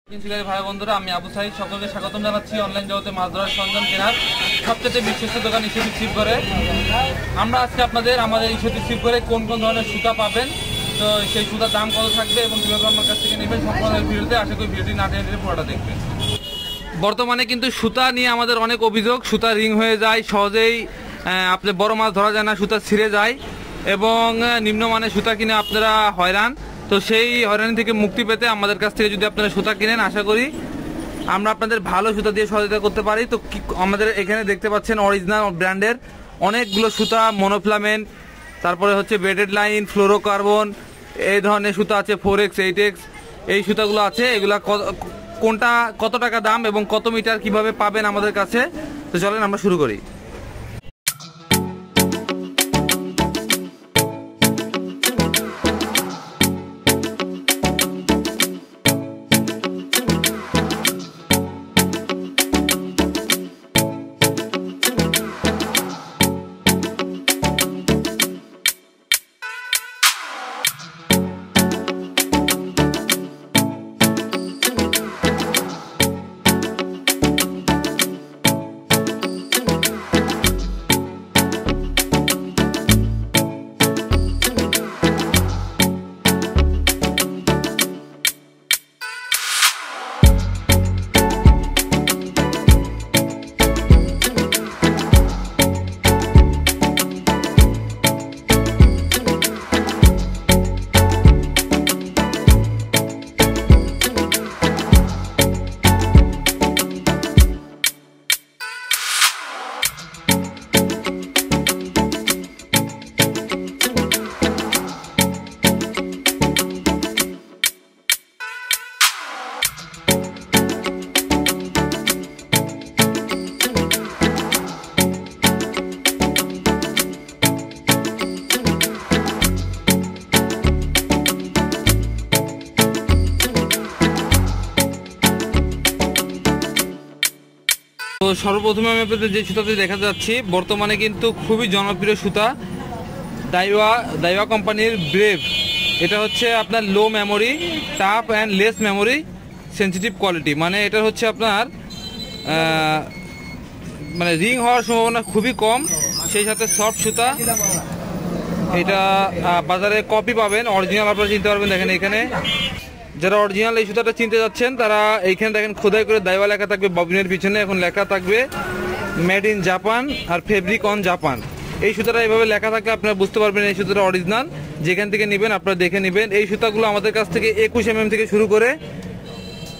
ভাই বন্ধুরা, আমি আবু সাইদ সকলকে স্বাগতম জানাচ্ছি অনলাইন জগতে মাছ ধরার সরঞ্জাম কেনার সবচেয়ে বিশ্বস্ত দোকান ঈশ্বরদী শিবগড়ে। আমরা আজকে আমাদের ঈশ্বরদী শিবগড়ে কোন কোন ধরনের সুতা পাবেন, তো সেই সুতার দাম কত থাকবে এবং কীভাবে আমার কাছ থেকে নেবেন সম্পূর্ণ ভিডিওতে। আশা করি ভিডিওটি না টেনে পুরোটা দেখবেন। বর্তমানে কিন্তু সুতা নিয়ে আমাদের অনেক অভিযোগ, সুতা রিং হয়ে যায়, সহজেই আপনি বড় মাছ ধরা যায় না, সুতা ছিঁড়ে যায় এবং নিম্নমানের সুতা কিনে আপনারা হয়রান। তো সেই হয়রানি থেকে মুক্তি পেতে আমাদের কাছ থেকে যদি আপনারা সুতা কিনেন, আশা করি আমরা আপনাদের ভালো সুতা দিয়ে সহযোগিতা করতে পারি। তো আমাদের এখানে দেখতে পাচ্ছেন অরিজিনাল ব্র্যান্ডের অনেকগুলো সুতা, মনোফ্লামেন্ট, তারপরে হচ্ছে বেডেড লাইন, ফ্লোরোকার্বন, এই ধরনের সুতা আছে, 4X 8X, এই সুতাগুলো আছে। এগুলা কোনটা কত টাকা দাম এবং কত মিটার কিভাবে পাবেন আমাদের কাছে, তো চলেন আমরা শুরু করি। তো সর্বপ্রথমে আমি আপনাদের যে সুতাটি দেখা যাচ্ছি, বর্তমানে কিন্তু খুবই জনপ্রিয় সুতা, দাইওয়া কোম্পানির ব্রেভ। এটা হচ্ছে আপনার low memory, tough and less memory, sensitive quality. মানে এটা হচ্ছে আপনার মানে রিং হওয়ার সম্ভাবনা খুবই কম, সেই সাথে সফট সুতা। এটা বাজারে কপি পাবেন, অরিজিনাল আপনারা চিনতে পারবেন। দেখেন এখানে যারা অরিজিনাল এই সুতাটা চিনতে যাচ্ছেন, তারা এইখানে দেখেন খোদাই করে দাইওয়া লেখা থাকবে ববিনের পিছনে, এখন লেখা থাকবে মেড ইন জাপান আর ফেব্রিক অন জাপান। এই সুতাটা এইভাবে লেখা থাকলে আপনারা বুঝতে পারবেন এই সুতাটা অরিজিনাল। যেখান থেকে নেবেন আপনারা দেখে নেবেন। এই সুতাগুলো আমাদের কাছ থেকে 21 mm থেকে শুরু করে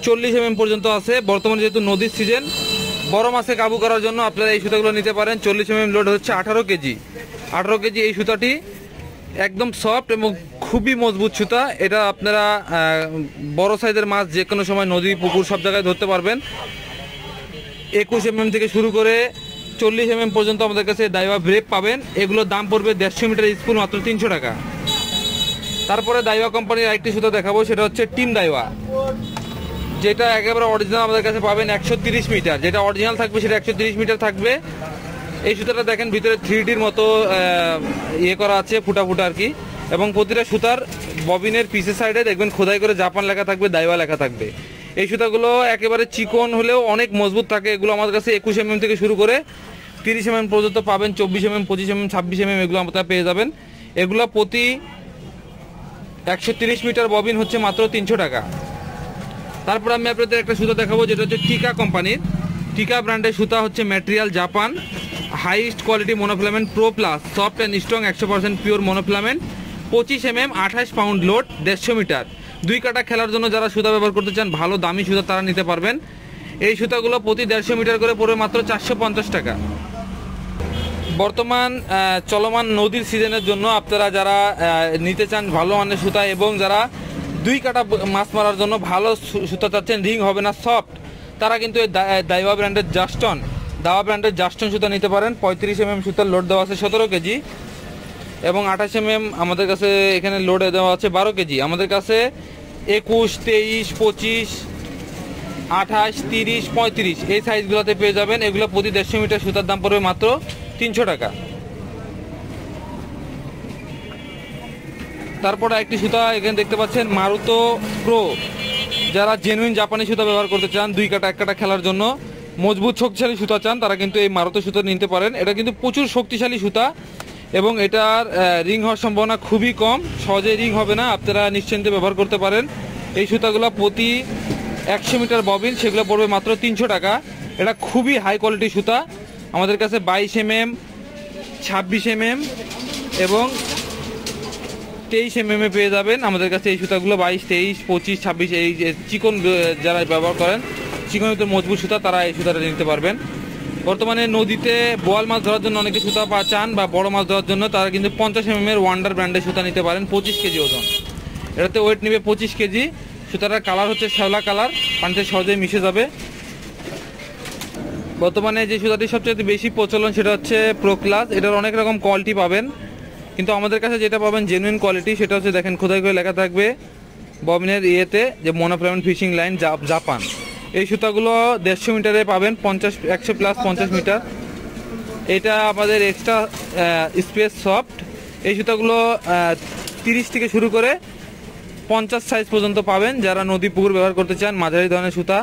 40 mm পর্যন্ত আছে। বর্তমানে যেহেতু নদীর সিজন, বড় মাছে কাবু করার জন্য আপনারা এই সুতাগুলো নিতে পারেন। 40 mm লোড হচ্ছে 18 কেজি। এই সুতাটি একদম সফট এবং খুবই মজবুত সুতা। এটা আপনারা বড় সাইজের মাছ যে কোনো সময় নদী, পুকুর সব জায়গায় ধরতে পারবেন। 21 mm থেকে শুরু করে 40 mm পর্যন্ত আমাদের কাছে দাইওয়া ব্রেভ পাবেন। এগুলোর দাম পড়বে 150 মিটার স্পুন মাত্র 300 টাকা। তারপরে দাইওয়া কোম্পানির আরেকটি সুতা দেখাবো, সেটা হচ্ছে টিম দাইওয়া, যেটা একেবারে অরিজিনাল আমাদের কাছে পাবেন 130 মিটার। যেটা অরিজিনাল থাকবে সেটা 130 মিটার থাকবে। এই সুতাটা দেখেন ভিতরে 3Dর মতো ইয়ে করা আছে, ফুটা ফুটা আর কি, এবং প্রতিটা সুতার ববিনের পিছের সাইডে দেখবেন খোদাই করে জাপান লেখা থাকবে, দাইওয়া লেখা থাকবে। এই সুতাগুলো একেবারে চিকন হলেও অনেক মজবুত থাকে। এগুলো আমাদের কাছে 21 mm থেকে শুরু করে 30 mm পর্যন্ত পাবেন, 24 mm, 25 mm, 26 mm এগুলো আপনারা পেয়ে যাবেন। এগুলো প্রতি 130 মিটার ববিন হচ্ছে মাত্র 300 টাকা। তারপর আমি আপনাদের একটা সুতা দেখাবো, যেটা হচ্ছে টিকা কোম্পানির, টিকা ব্র্যান্ডের সুতা হচ্ছে material Japan, highest quality monofilament pro plus, soft and strong, 100% pure monofilament, 25 mm, 28 pound load, 150 metre. 2 কাটা খেলার জন্য যারা সুতা ব্যবহার করতে চান, ভালো দামি সুতা, তারা নিতে পারবেন। এই সুতাগুলো প্রতি 150 মিটার করে পড়বে মাত্র 450 টাকা। বর্তমান চলমান নদীর সিজনের জন্য আপনারা যারা নিতে চান ভালো মানের সুতা এবং যারা 2 কাটা মাছ মারার জন্য ভালো সুতা চাচ্ছেন, রিং হবে না, সফট, তারা কিন্তু এই দাইওয়া ব্র্যান্ডের জাস্টন সুতা নিতে পারেন। 35 mm সুতার লোড দেওয়া আছে 17 কেজি এবং 28 mm আমাদের কাছে এখানে লোড দেওয়া আছে 12 কেজি। আমাদের কাছে 21, 23, 25, 28, 30, 35 এই সাইজগুলোতে পেয়ে যাবেন। এগুলো প্রতি 150 মিটার সুতার দাম পড়বে মাত্র 300 টাকা। তারপরে একটি সুতা এখানে দেখতে পাচ্ছেন মারুতো প্রো, যারা জেনুইন জাপানি সুতা ব্যবহার করতে চান 2 কাটা 1 কাটা খেলার জন্য, মজবুত শক্তিশালী সুতা চান, তারা কিন্তু এই মারুতি সুতা নিতে পারেন। এটা কিন্তু প্রচুর শক্তিশালী সুতা এবং এটার রিং হওয়ার সম্ভাবনা খুবই কম, সহজে রিং হবে না, আপনারা নিশ্চিন্তে ব্যবহার করতে পারেন। এই সুতাগুলো প্রতি 100 মিটার ববিন সেগুলো পড়বে মাত্র 300 টাকা। এটা খুবই হাই কোয়ালিটির সুতা। আমাদের কাছে 22 mm, 26 mm এবং 23 mm পেয়ে যাবেন আমাদের কাছে এই সুতাগুলো। 22, 23, 25, 26 এই চিকন যারা ব্যবহার করেন, চিকন মজবুত সুতা, তারা এই সুতাটা নিতে পারবেন। বর্তমানে নদীতে বোয়াল মাছ ধরার জন্য অনেকে সুতা চান বা বড় মাছ ধরার জন্য, তারা কিন্তু 50 mm ওয়ান্ডার ব্র্যান্ডের সুতা নিতে পারেন। 25 কেজি ওজন, এটাতে ওয়েট নেবে 25 কেজি। সুতাটার কালার হচ্ছে শ্যাওলা কালার, পানিতে সহজেই মিশে যাবে। বর্তমানে যে সুতাটি সবচেয়ে বেশি প্রচলন সেটা হচ্ছে প্রোক্লাস। এটার অনেক রকম কোয়ালিটি পাবেন, কিন্তু আমাদের কাছে যেটা পাবেন জেনুইন কোয়ালিটি সেটা হচ্ছে দেখেন খোদাই করে লেখা থাকবে ববিনের ইয়েতে যে মনোফিলামেন্ট ফিশিং লাইন জাপান। এই সুতাগুলো 150 মিটারে পাবেন, 100 প্লাস 50 মিটার। এটা আমাদের এক্সট্রা স্পেস সফট। এই সুতাগুলো 30 থেকে শুরু করে 50 সাইজ পর্যন্ত পাবেন। যারা নদী পুকুর ব্যবহার করতে চান মাঝারি ধরনের সুতা,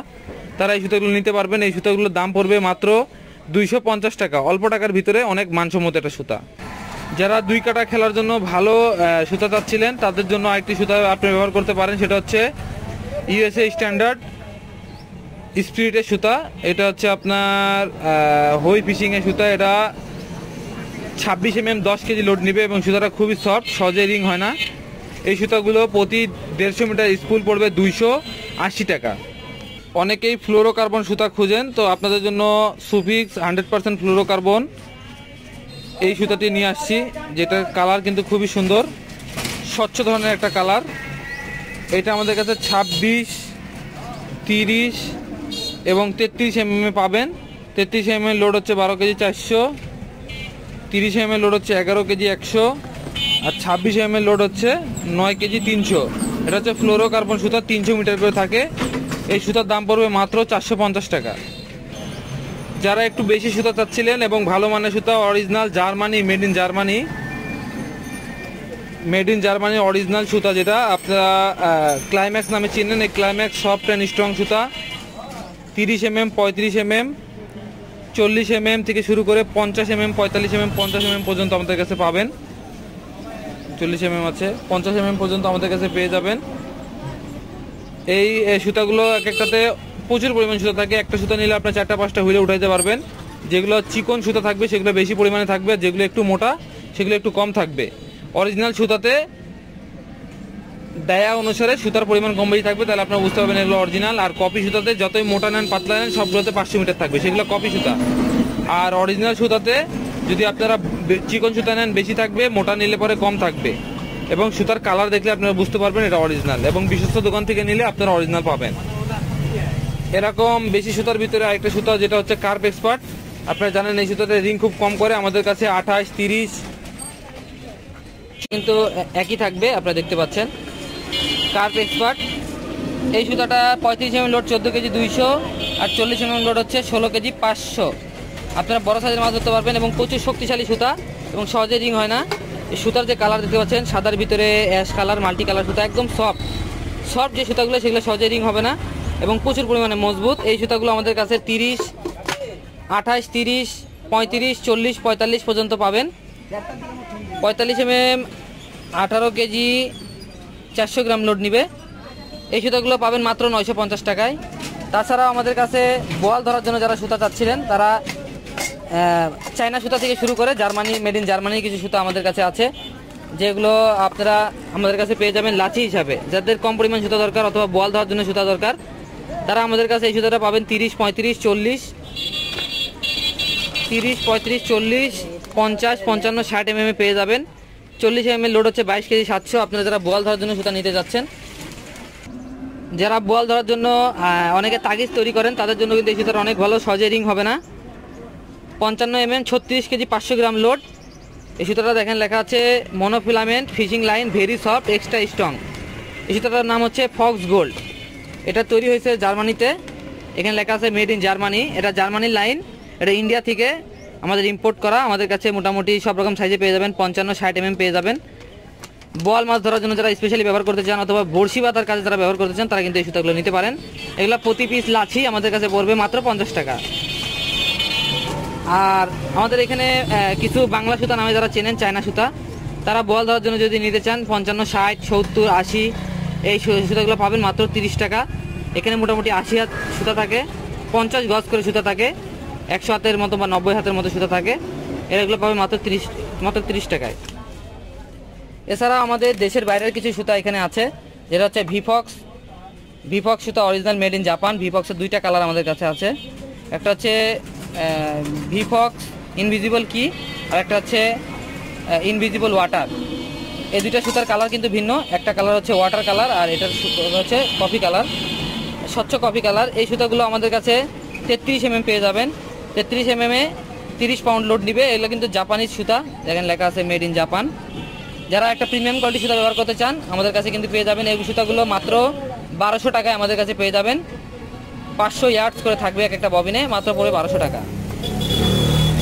তারা এই সুতাগুলো নিতে পারবেন। এই সুতাগুলোর দাম পড়বে মাত্র 250 টাকা, অল্প টাকার ভিতরে অনেক মানসম্মত একটা সুতা। যারা 2 কাটা খেলার জন্য ভালো সুতা চাচ্ছিলেন তাদের জন্য আরেকটি সুতা আপনি ব্যবহার করতে পারেন, সেটা হচ্ছে ইউএসএ স্ট্যান্ডার্ড স্পিরিটের সুতা। এটা হচ্ছে আপনার হই ফিশিংয়ের সুতা। এটা 26 mm 10 কেজি লোড নেবে এবং সুতাটা খুবই সফট, সহজে রিং হয় না। এই সুতাগুলো প্রতি 150 মিটার স্পুল পড়বে 280 টাকা। অনেকেই ফ্লোরোকার্বন সুতা খুঁজেন, তো আপনাদের জন্য সুফিক্স 100% ফ্লোরোকার্বন এই সুতাটি নিয়ে আসছি, যেটার কালার কিন্তু খুবই সুন্দর, স্বচ্ছ ধরনের একটা কালার। এটা আমাদের কাছে 26, 30 এবং 33 mm পাবেন। 33 mm লোড হচ্ছে 12 কেজি 400, 30 mm লোড হচ্ছে 11 কেজি 100 আর 26 mm লোড হচ্ছে 9 কেজি 300। এটা হচ্ছে ফ্লোরোকার্বন সুতা, 300 মিটার করে থাকে। এই সুতার দাম পড়বে মাত্র 450 টাকা। যারা একটু বেশি সুতা চাচ্ছিলেন এবং ভালো মানের সুতা, original Germany, made in Germany original সুতা, যেটা আপনারা ক্লাইম্যাক্স নামে চিনেন, এই ক্লাইম্যাক্স সফট অ্যান্ড স্ট্রং সুতা 30 mm, 35 mm, 40 mm থেকে শুরু করে 50 mm, 45 mm, 50 mm পর্যন্ত আমাদের কাছে পাবেন। 40 mm আছে, 50 mm পর্যন্ত আমাদের কাছে পেয়ে যাবেন। এই সুতাগুলো এক একটাতে প্রচুর পরিমাণ সুতা থাকে। একটা সুতা নিলে আপনার 4টা-5টা হুইলে উঠাইতে পারবেন। যেগুলো চিকন সুতা থাকবে সেগুলো বেশি পরিমাণে থাকবে, আর যেগুলো একটু মোটা সেগুলো একটু কম থাকবে। অরিজিনাল সুতাতে দেয়া অনুসারে সুতার পরিমাণ কম বেশি থাকবে, তাহলে আপনারা বুঝতে পারবেন এগুলো অরিজিনাল। আর কপি সুতাতে যতই মোটা নেন পাতলা নেন সবগুলোতে 500 মিটার থাকবে, সেগুলো কপি সুতা। আর অরিজিনাল সুতাতে যদি আপনারা চিকন সুতা নেন বেশি থাকবে, মোটা নিলে পরে কম থাকবে। এবং সুতার কালার দেখলে আপনারা বুঝতে পারবেন এটা অরিজিনাল, এবং বিশ্বস্ত দোকান থেকে নিলে আপনারা অরিজিনাল পাবেন। এরকম বেশি সুতার ভিতরে আরেকটা সুতা যেটা হচ্ছে কার্প এক্সপার্ট। আপনারা জানেন এই সুতাতে রিং খুব কম করে। আমাদের কাছে 28, 30 কিন্তু একই থাকবে, আপনারা দেখতে পাচ্ছেন কার্প এক্সপার্ট। এই সুতাটা 35 mm লোড 14 কেজি 200 আর 40 mm লোড হচ্ছে 16 কেজি 500। আপনারা বড় সাইজের মাছ ধরতে পারবেন এবং প্রচুর শক্তিশালী সুতা এবং সহজে রিং হয় না। এই সুতার যে কালার দেখতে পাচ্ছেন সাদার ভিতরে অ্যাশ কালার, মাল্টি কালার সুতা, একদম সফট যে সুতাগুলো সেগুলো সহজে রিং হবে না এবং প্রচুর পরিমাণে মজবুত। এই সুতাগুলো আমাদের কাছে 30, 28, 30, 35, 40, 45 পর্যন্ত পাবেন। 45 mm 18 কেজি 400 গ্রাম লোড নিবে। এই সুতাগুলো পাবেন মাত্র 950 টাকায়। তাছাড়াও আমাদের কাছে বোয়াল ধরার জন্য যারা সুতা চাচ্ছিলেন তারা চায়না সুতা থেকে শুরু করে জার্মানি, মেড ইন জার্মানি কিছু সুতা আমাদের কাছে আছে, যেগুলো আপনারা আমাদের কাছে পেয়ে যাবেন লাচি হিসাবে। যাদের কম পরিমাণ সুতা দরকার অথবা বোয়াল ধরার জন্য সুতা দরকার, তারা আমাদের কাছে এই সুতাটা পাবেন 30, 35, 40, 30, 35, 40, 50, 55, 60 mm পেয়ে যাবেন। 40 mm লোড হচ্ছে 22 কেজি 700। আপনারা যারা বোয়াল ধরার জন্য সুতা নিতে যাচ্ছেন, যারা বোয়াল ধরার জন্য অনেকে তাগিজ তৈরি করেন, তাদের জন্য কিন্তু এই সুতাটা অনেক ভালো, সহজে রিং হবে না। 55 mm 36 কেজি 500 গ্রাম লোড। এই সুতাটা দেখেন লেখা আছে monofilament fishing line very soft extra strong. এই সুতাটার নাম হচ্ছে ফক্স গোল্ড। এটা তৈরি হয়েছে জার্মানিতে, এখানে লেখা আছে মেড ইন জার্মানি। এটা জার্মানির লাইন, এটা ইন্ডিয়া থেকে আমাদের ইম্পোর্ট করা। আমাদের কাছে মোটামুটি সব রকম সাইজে পেয়ে যাবেন, 55, 60 mm পেয়ে যাবেন। বোয়াল মাছ ধরার জন্য যারা স্পেশালি ব্যবহার করতে চান অথবা বড়শি বাঁধার কাজে যারা ব্যবহার করতে চান তারা কিন্তু এই সুতাগুলো নিতে পারেন। এগুলো প্রতি পিস লাছি আমাদের কাছে পড়বে মাত্র 50 টাকা। আর আমাদের এখানে কিছু বাংলা সুতা নামে যারা চেনেন, চায়না সুতা, তারা বোয়াল ধরার জন্য যদি নিতে চান 55, 60, 70, 80 এই সুতাগুলো পাবেন মাত্র 30 টাকা। এখানে মোটামুটি 80 হাত সুতা থাকে, 50 গজ করে সুতা থাকে, 100 হাতের মতো বা 90 হাতের মতো সুতা থাকে। এগুলো পাবে মাত্র 30 টাকায়। এছাড়া আমাদের দেশের বাইরের কিছু সুতা এখানে আছে, যেটা হচ্ছে ভিফক্স সুতা, অরিজিনাল মেড ইন জাপান। ভিফক্সের 2টা কালার আমাদের কাছে আছে, একটা হচ্ছে ভিফক্স ইনভিজিবল কি, আর একটা হচ্ছে ইনভিজিবল ওয়াটার। এই 2টা সুতার কালার কিন্তু ভিন্ন। একটা কালার হচ্ছে ওয়াটার কালার আর এটার হচ্ছে কফি কালার, স্বচ্ছ কফি কালার। এই সুতাগুলো আমাদের কাছে 33 mm পেয়ে যাবেন। 33 mm 30 পাউন্ড লোড নিবে। এগুলো কিন্তু জাপানিজ সুতা, দেখেন লেখা আছে মেড ইন জাপান। যারা একটা প্রিমিয়াম কোয়ালিটি সুতা ব্যবহার করতে চান আমাদের কাছে কিন্তু পেয়ে যাবেন। এই সুতাগুলো মাত্র 1200 টাকায় আমাদের কাছে পেয়ে যাবেন। 500 ইয়ার্ডস করে থাকবে এক একটা ববিনে, মাত্র পড়বে 1200 টাকা।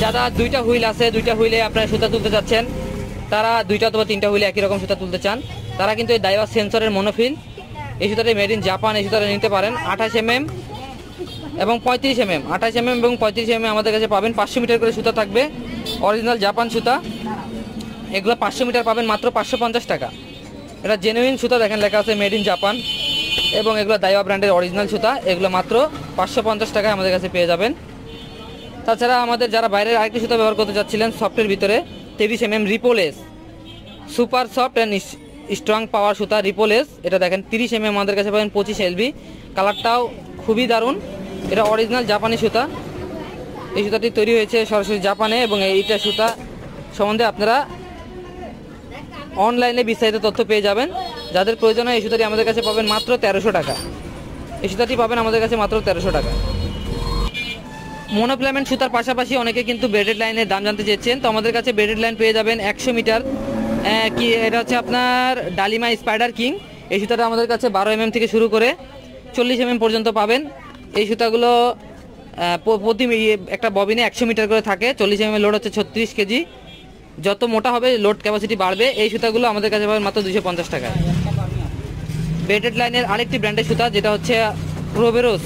যারা 2টা হুইল আছে, 2টা হুইলে আপনারা সুতা তুলতে চাচ্ছেন, তারা 2টা অথবা 3টা হুইলে একই রকম সুতা তুলতে চান, তারা কিন্তু এই ডাইভার সেন্সরের মনোফিল এই সুতাটা মেড ইন জাপান এই সুতাটা নিতে পারেন। 28 mm এবং 35 mm, 28 mm এবং 35 mm আমাদের কাছে পাবেন। 500 মিটার করে সুতা থাকবে, অরিজিনাল জাপান সুতা। এগুলো 500 মিটার পাবেন মাত্র 550 টাকা। এটা জেনুইন সুতা, দেখেন লেখা আছে মেড ইন জাপান, এবং এগুলো দাইওয়া ব্র্যান্ডের অরিজিনাল সুতা। এগুলো মাত্র 550 টাকায় আমাদের কাছে পেয়ে যাবেন। তাছাড়া আমাদের যারা বাইরের আরেকটি সুতা ব্যবহার করতে চাচ্ছিলেন সফটের ভিতরে, 23 mm রিপোলেস, super soft and strong power সুতা রিপোলেস। এটা দেখেন 30 mm আমাদের কাছে পাবেন 25 LB। কালারটাও খুবই দারুণ। এটা অরিজিনাল জাপানি সুতা। এই সুতাটি তৈরি হয়েছে সরাসরি জাপানে, এবং এইটা সুতা সম্বন্ধে আপনারা অনলাইনে বিস্তারিত তথ্য পেয়ে যাবেন। যাদের প্রয়োজন হয় এই সুতাটি আমাদের কাছে পাবেন মাত্র 1300 টাকা। এই সুতাটি পাবেন আমাদের কাছে মাত্র 1300 টাকা। মনোফিলামেন্ট সুতার পাশাপাশি অনেকে কিন্তু বেডেড লাইনের দাম জানতে চেয়েছেন, তো আমাদের কাছে বেডেড লাইন পেয়ে যাবেন 100 মিটার কি, এটা হচ্ছে আপনার ডালিমা স্পাইডার কিং। এই সুতাটা আমাদের কাছে 12 mm থেকে শুরু করে 40 mm পর্যন্ত পাবেন। এই সুতাগুলো প্রতি একটা ববিনে 100 মিটার করে থাকে। 40 mm লোড হচ্ছে 36 কেজি। যত মোটা হবে লোড ক্যাপাসিটি বাড়বে। এই সুতাগুলো আমাদের কাছে পাবেন মাত্র 250 টাকায়। বেডেড লাইনের আরেকটি ব্র্যান্ডের সুতা, যেটা হচ্ছে প্রোবেরোস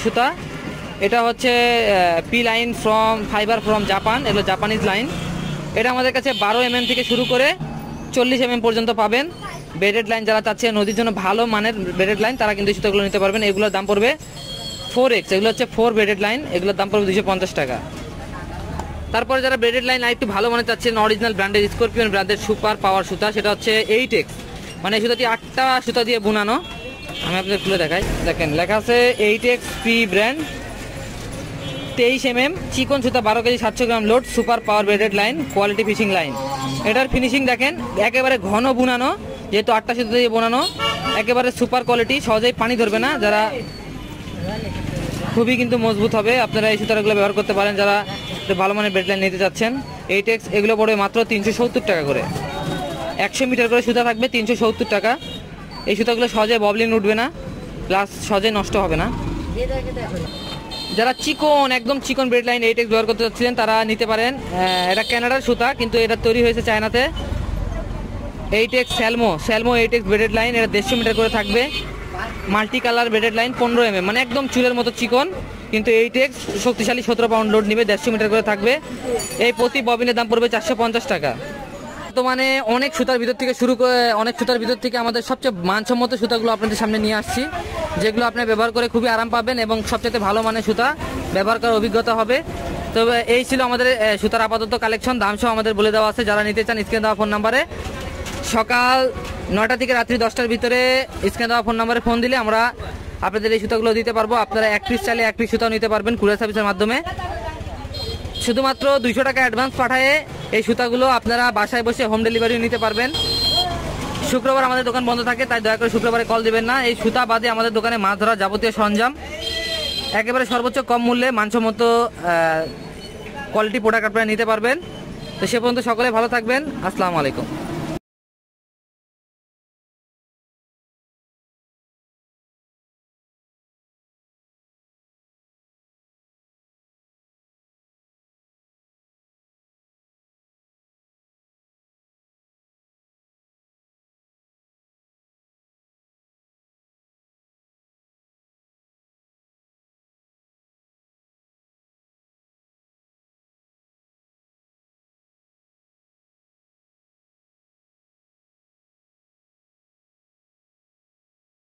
সুতা। এটা হচ্ছে P line fibre from Japan, এগুলো জাপানিজ লাইন। এটা আমাদের কাছে 12 mm থেকে শুরু করে 40 mm পর্যন্ত পাবেন। বেডেড লাইন যারা চাচ্ছে নদীর জন্য ভালো মানের বেডেড লাইন, তারা কিন্তু সুতাগুলো নিতে পারবেন। এগুলোর দাম পড়বে 4X, এগুলো হচ্ছে 4 বেডেড লাইন, এগুলোর দাম পড়বে 250 টাকা। তারপরে যারা বেডেড লাইন আর একটু ভালো মানের চাচ্ছেন, অরিজিনাল ব্র্যান্ডের স্করপিয়ন ব্র্যান্ডের সুপার পাওয়ার সুতা, সেটা হচ্ছে 8X। মানে এই সুতাটি 8টা সুতা দিয়ে বুনানো। আমি আপনাদের খুলে দেখাই, দেখেন লেখা আছে 8X পি ব্র্যান্ড, 23 mm চিকন সুতা, 12 KG, 700 gram load, super power braided line, quality fishing line. এটার ফিনিশিং দেখেন, একেবারে ঘন বুনানো, যেহেতু 8টা সুতা দিয়ে বোনানো, একেবারে সুপার কোয়ালিটি, সহজেই পানি ধরবে না। যারা খুবই কিন্তু মজবুত হবে, আপনারা এই সুতাগুলো ব্যবহার করতে পারেন যারা ভালো মানের বেড লাইন নিতে চাচ্ছেন। 8X এগুলো পড়বে মাত্র 370 টাকা করে। 100 মিটার করে সুতা থাকবে, 370 টাকা। এই সুতাগুলো সহজে ববলিং উঠবে না, প্লাস সহজে নষ্ট হবে না। যারা একদম চিকন বেড লাইন 8X ব্যবহার করতে চাচ্ছিলেন তারা নিতে পারেন। এটা কানাডার সুতা, কিন্তু এটা তৈরি হয়েছে চায়নাতে। 8X স্যালমো 8X বেডেড লাইন, এটা 150 মিটার করে থাকবে। Multi colour bedded line, 15 mm, মানে একদম চুলের মতো চিকন, কিন্তু 8X শক্তিশালী 17 পাউন্ড লোড নিবে, 150 মিটার করে থাকবে। এই প্রতি ববিনের দাম পড়বে 450 টাকা। তো মানে অনেক সুতার ভিতর থেকে আমাদের সবচেয়ে মানসম্মত সুতাগুলো আপনাদের সামনে নিয়ে আসছি, যেগুলো আপনি ব্যবহার করে খুবই আরাম পাবেন এবং সবচেয়ে ভালো মানের সুতা ব্যবহার করার অভিজ্ঞতা হবে। তবে এই ছিল আমাদের সুতার আপাতত কালেকশন। দাম সহ আমাদের বলে দেওয়া আছে, যারা নিতে চান স্ক্রিনে দেওয়া ফোন নাম্বারে সকাল 9টা থেকে রাত্রি 10টার ভিতরে স্ক্রিনে দেওয়া ফোন নাম্বারে ফোন দিলে আমরা আপনাদের এই সুতাগুলো দিতে পারবো। আপনারা 1 পিস চাইলে 1 পিস সুতাও নিতে পারবেন কুরিয়ার সার্ভিসের মাধ্যমে। শুধুমাত্র 200 টাকা অ্যাডভান্স পাঠায়ে এই সুতাগুলো আপনারা বাসায় বসে হোম ডেলিভারিও নিতে পারবেন। শুক্রবার আমাদের দোকান বন্ধ থাকে, তাই দয়া করে শুক্রবারে কল দিবেন না। এই সুতা বাদে আমাদের দোকানে মাছ ধরার যাবতীয় সরঞ্জাম একেবারে সর্বোচ্চ কম মূল্যে মানসম্মত কোয়ালিটি প্রোডাক্ট আপনারা নিতে পারবেন। তো সে পর্যন্ত সকলে ভালো থাকবেন। আসসালামু আলাইকুম।